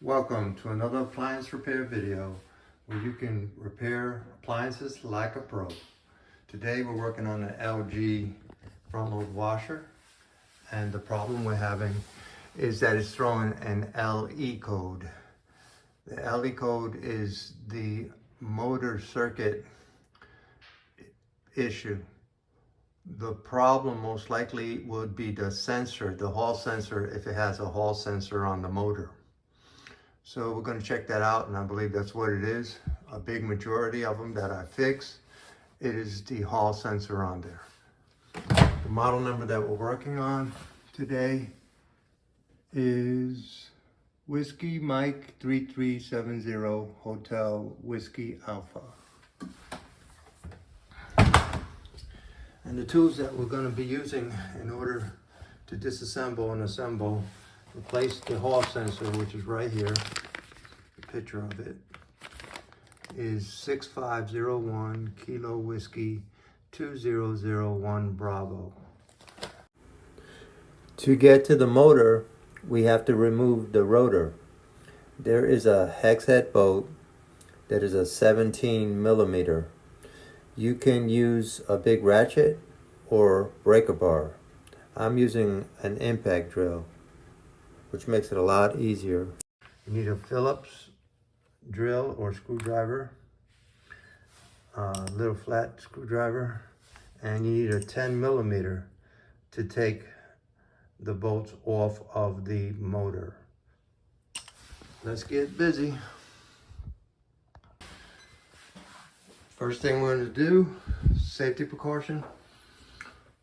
Welcome to another appliance repair video where you can repair appliances like a pro. Today we're working on an LG front load washer, and the problem we're having is that it's throwing an LE code. The LE code is the motor circuit issue. The problem most likely would be the sensor, the hall sensor, if it has a hall sensor on the motor. So we're going to check that out, and I believe that's what it is. A big majority of them that I fix, it is the hall sensor on there. The model number that we're working on today is Whiskey Mike 3370 Hotel Whiskey Alpha. And the tools that we're going to be using in order to disassemble and assemble, replace the hall sensor, which is right here, the picture of it, is 6501 Kilo Whiskey 2001 Bravo. To get to the motor, we have to remove the rotor. There is a hex head bolt that is a 17 millimeter. You can use a big ratchet or breaker bar. I'm using an impact drill, which makes it a lot easier. You need a Phillips drill or screwdriver, a little flat screwdriver, and you need a 10 millimeter to take the bolts off of the motor. Let's get busy. First thing we're going to do, safety precaution,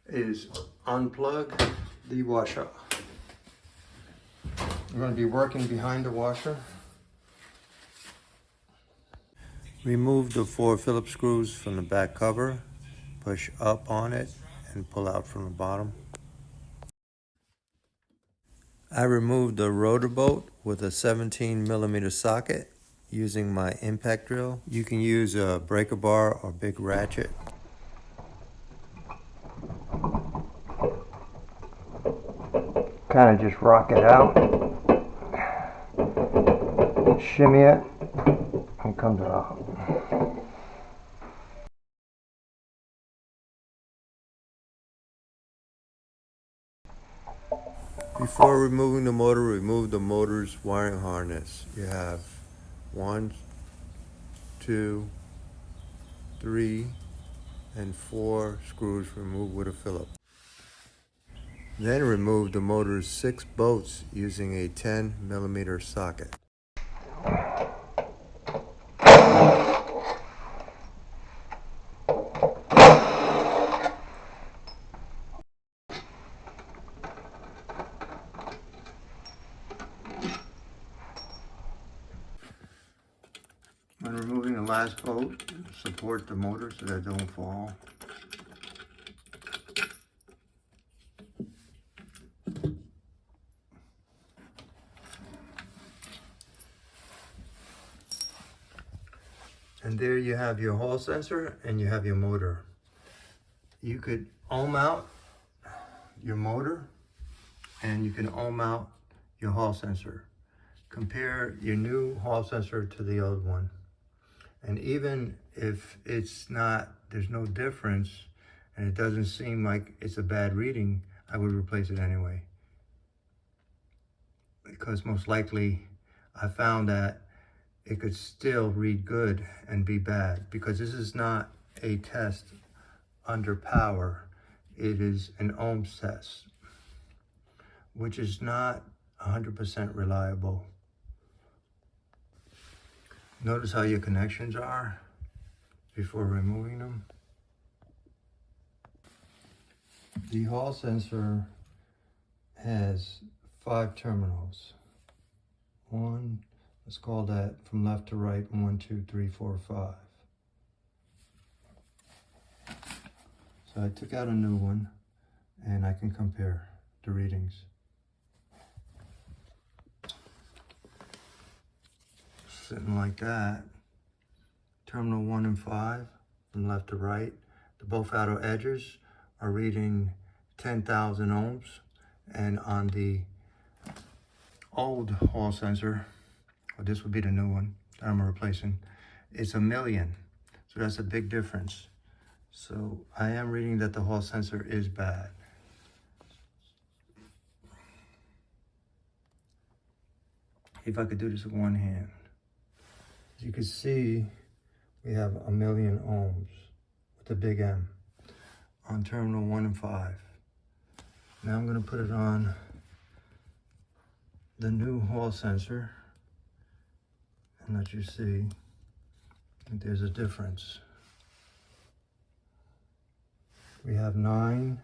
is unplug the washer. We're going to be working behind the washer. Remove the 4 Phillips screws from the back cover, push up on it, and pull out from the bottom. I removed the rotor bolt with a 17 millimeter socket using my impact drill. You can use a breaker bar or big ratchet. Kind of just rock it out, shimmy it, and comes out. Before removing the motor, remove the motor's wiring harness. You have 1, 2, 3, and 4 screws removed with a Phillips. Then remove the motor's 6 bolts using a 10 millimeter socket. When removing the last bolt, support the motor so that it don't fall. And there you have your hall sensor and you have your motor. You could ohm out your motor and you can ohm out your hall sensor. Compare your new hall sensor to the old one. And even if it's not, there's no difference and it doesn't seem like it's a bad reading, I would replace it anyway. Because most likely I found that it could still read good and be bad, because this is not a test under power. It is an ohms test, which is not 100% reliable. Notice how your connections are before removing them. The hall sensor has 5 terminals. Let's call that from left to right, 1, 2, 3, 4, 5. So I took out a new one and I can compare the readings. Sitting like that. Terminal 1 and 5 from left to right. The both outer edges are reading 10,000 ohms. And on the old hall sensor, well, this would be the new one that I'm replacing, it's 1,000,000. So that's a big difference. So I am reading that the hall sensor is bad. If I could do this with one hand. As you can see, we have 1,000,000 ohms with a big M on terminal 1 and 5. Now I'm going to put it on the new hall sensor and let you see that there's a difference. We have 9K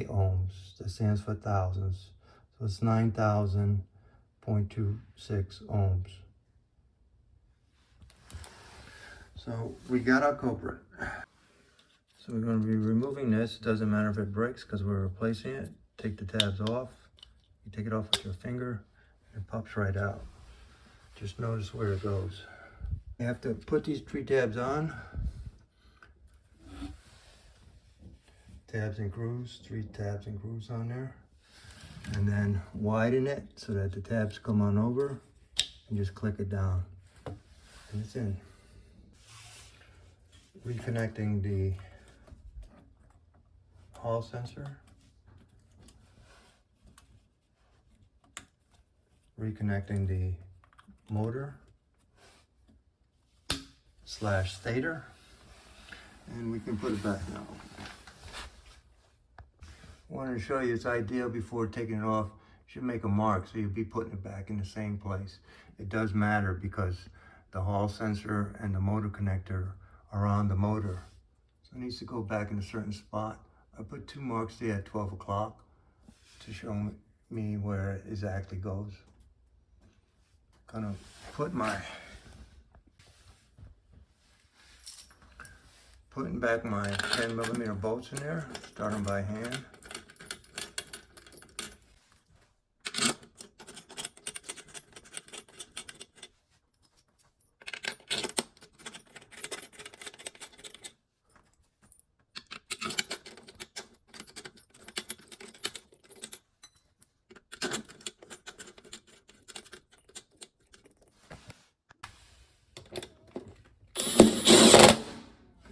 ohms. That stands for thousands. So it's 9,000.26 ohms. So we got our culprit. So we're going to be removing this. It doesn't matter if it breaks because we're replacing it. Take the tabs off. You take it off with your finger, it pops right out. Just notice where it goes. You have to put these 3 tabs on. Tabs and grooves, 3 tabs and grooves on there. And then widen it so that the tabs come on over and just click it down. And it's in. Reconnecting the hall sensor. Reconnecting the motor / stator. And we can put it back now. I wanted to show you it's ideal before taking it off. You should make a mark so you'll be putting it back in the same place. It does matter because the hall sensor and the motor connector are on the motor. So it needs to go back in a certain spot. I put 2 marks there at 12 o'clock to show me where it exactly goes. Gonna putting back my 10mm bolts in there, starting by hand.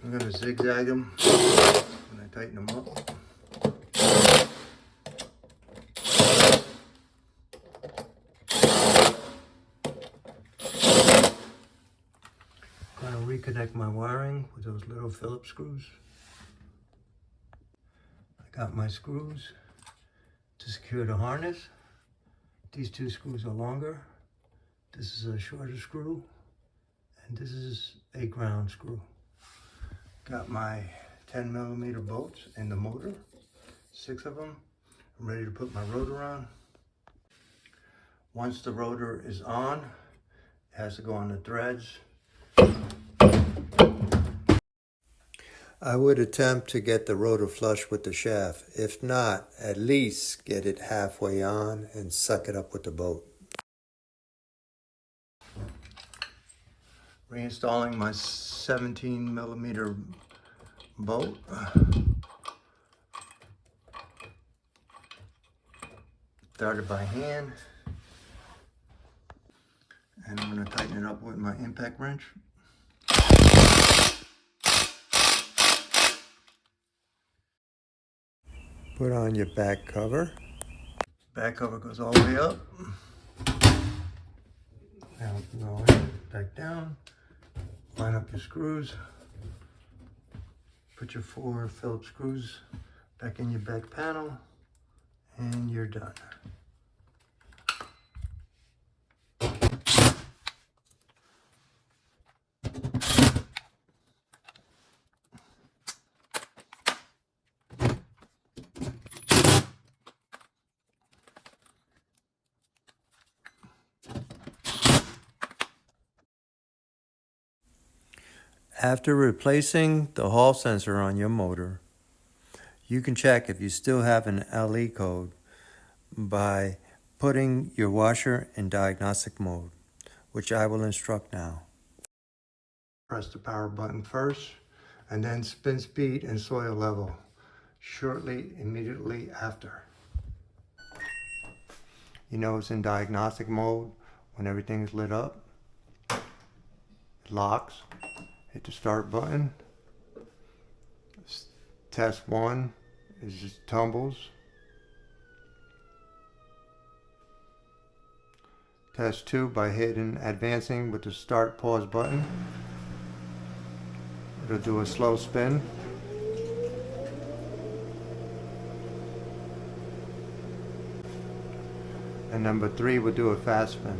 I'm going to zigzag them when I tighten them up. I'm going to reconnect my wiring with those little Phillips screws. I got my screws to secure the harness. These 2 screws are longer. This is a shorter screw, and this is a ground screw. Got my 10mm bolts in the motor, 6 of them. I'm ready to put my rotor on. Once the rotor is on, it has to go on the threads. I would attempt to get the rotor flush with the shaft. If not, at least get it halfway on and suck it up with the bolt. Reinstalling my 17mm bolt. Started by hand. And I'm going to tighten it up with my impact wrench. Put on your back cover. Back cover goes all the way up. Now go in, back down. Line up your screws. Put your 4 Phillips screws back in your back panel, and you're done. After replacing the hall sensor on your motor, you can check if you still have an LE code by putting your washer in diagnostic mode, which I will instruct now. Press the power button first, and then spin speed and soil level. immediately after. You know it's in diagnostic mode when everything's lit up. It locks. Hit the start button. Test 1 is just tumbles. Test 2 by hitting advancing with the start pause button. It'll do a slow spin. And number 3 will do a fast spin.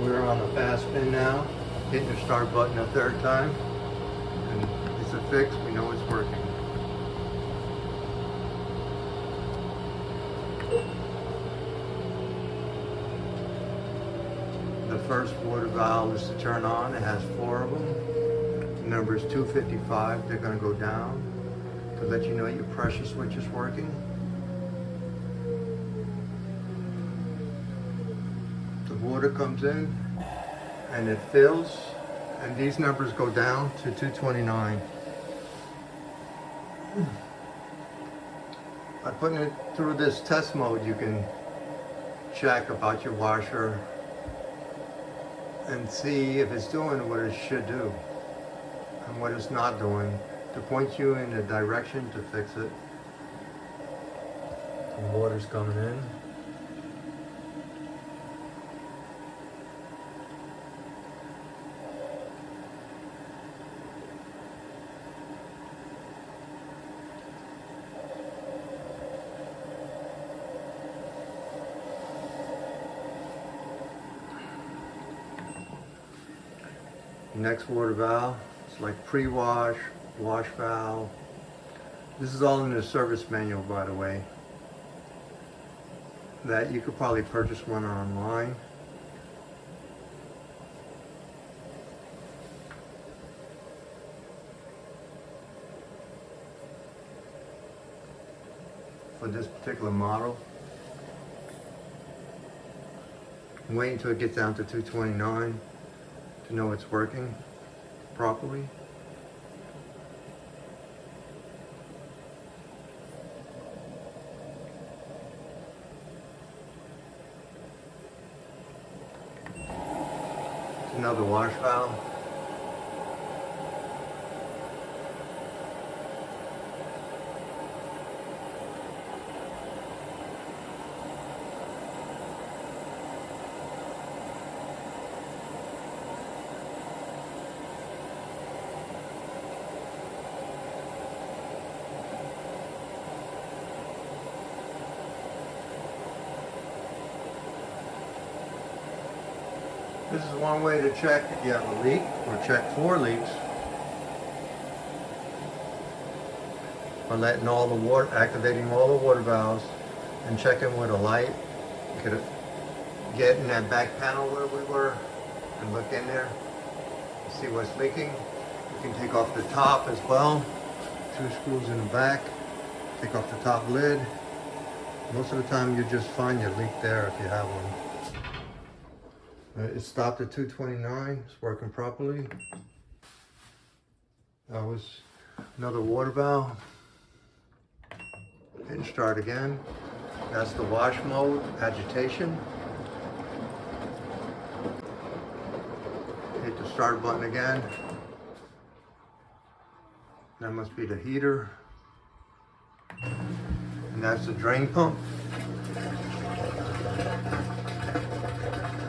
We're on a fast spin now, hitting the start button a 3rd time, and it's a fix, we know it's working. The first water valve is to turn on, it has 4 of them. The number is 255, they're going to go down to let you know your pressure switch is working. The water comes in and it fills, and these numbers go down to 229. By putting it through this test mode, you can check about your washer and see if it's doing what it should do and what it's not doing, to point you in a direction to fix it. The water's coming in. Next water valve, it's like pre-wash, wash valve. This is all in the service manual, by the way. That you could probably purchase one online. For this particular model. I'm waiting until it gets down to 229. To know it's working properly. It's another wash valve. This is one way to check if you have a leak, or check for leaks, by letting all the water, activating all the water valves and checking with a light. You could get in that back panel where we were and look in there and see what's leaking. You can take off the top as well, 2 screws in the back, take off the top lid. Most of the time you just find your leak there if you have one. It stopped at 229, it's working properly. That was another water valve. Hitting start again. That's the wash mode, agitation. Hit the start button again. That must be the heater. And that's the drain pump.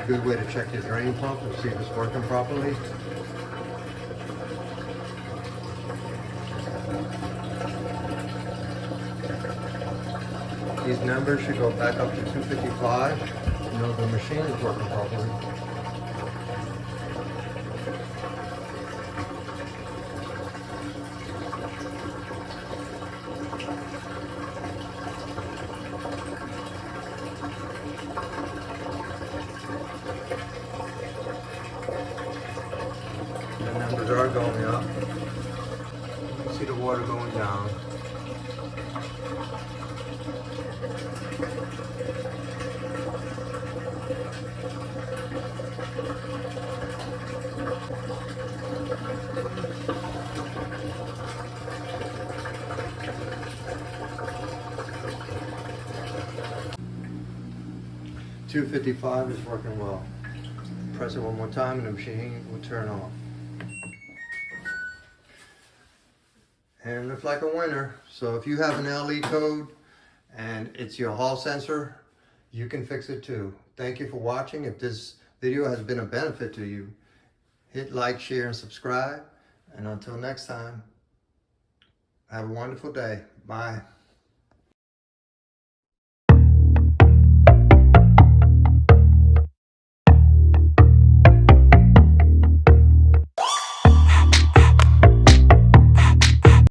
Good way to check your drain pump and see if it's working properly. These numbers should go back up to 255. You know the machine is working properly. The numbers are going up. You can see the water going down. 255 is working well. Press it one more time and the machine will turn off. And it looks like a winner. So if you have an LE code and it's your hall sensor, you can fix it too. Thank you for watching. If this video has been a benefit to you, hit like, share, and subscribe. And until next time, have a wonderful day. Bye.